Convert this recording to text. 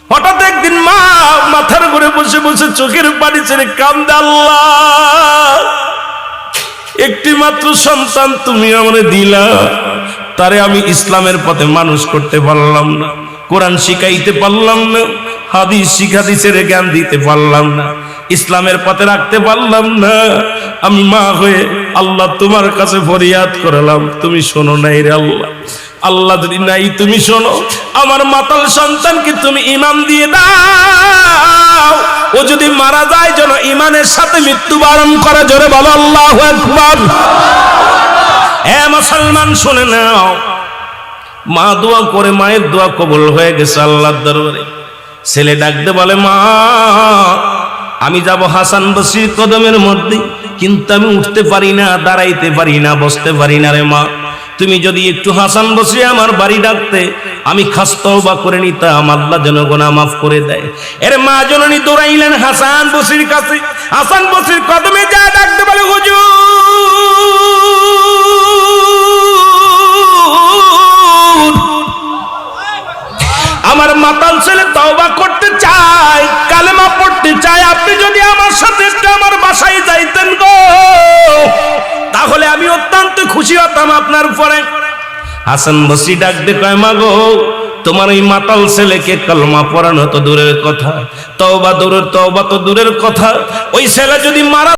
হঠাৎ একদিন মা মাথার ঘুরে বসে বসে চোখের পানি ছেড়ে কান্দে, আল্লাহ, একটি মাত্র সন্তান তুমি আমারে দিলা, তারে আমি ইসলামের পথে মানুষ করতে পারলাম না, কোরআন শিখাইতে পারলাম না, হাদিস হাদিসের জ্ঞান দিতে পারলাম না, ইসলামের পথে রাখতে পারলাম না। আমি মা হয়ে আল্লাহ তোমার কাছে ফরিয়াদ করলাম, তুমি শোনো নাই রে আল্লাহ। আল্লাহ যদি নাই তুমি শোনো, আমার মাতাল সন্তানকে তুমি ঈমান দিয়ে দাও, ও যদি মারা যায় যেন ঈমানের সাথে মৃত্যুবরণ করে। জোরে বলো আল্লাহু আকবার। এ মুসলমান শুনে নাও, মা দোয়া করে, মায়ের দোয়া কবুল হয়ে গেছে আল্লাহর দরবারে। ছেলে ডাকতে বলে, মা আমি যাব হাসান বসরির কদমের মধ্যে, কিন্তু আমি উঠতে পারি না, দাঁড়াইতে পারি না, বসতে পারি না রে মা, তুমি যদি একটু হাসান বসরি আমার বাড়ি ডাকতে, আমি খাস তওবা করে নিতাম, আল্লাহ যেন গুনাহ মাফ করে দেয়। এর মা জননী দৌড়াইলেন হাসান বসরির কাছে। হাসান বসরির কদমে যা ডাকতে বলে, হুজুর আমার মাতাল ছেলে তওবা করতে চায়, কালেমা পড়তে চায়, আপনি যদি আমার সাথে একটু আমার বাসায় যাইতেন গো, তাহলে আমি অত্যন্ত খুশি হতাম আপনার উপরে। হাসান বসরি ডাক দিয়ে কয়, মা গো, তোমার এই মাতাল ছেলেকে কালেমা পড়ানো তো দূরের কথা, তওবা তো দূরের কথা, ওই ছেলে যদি মারা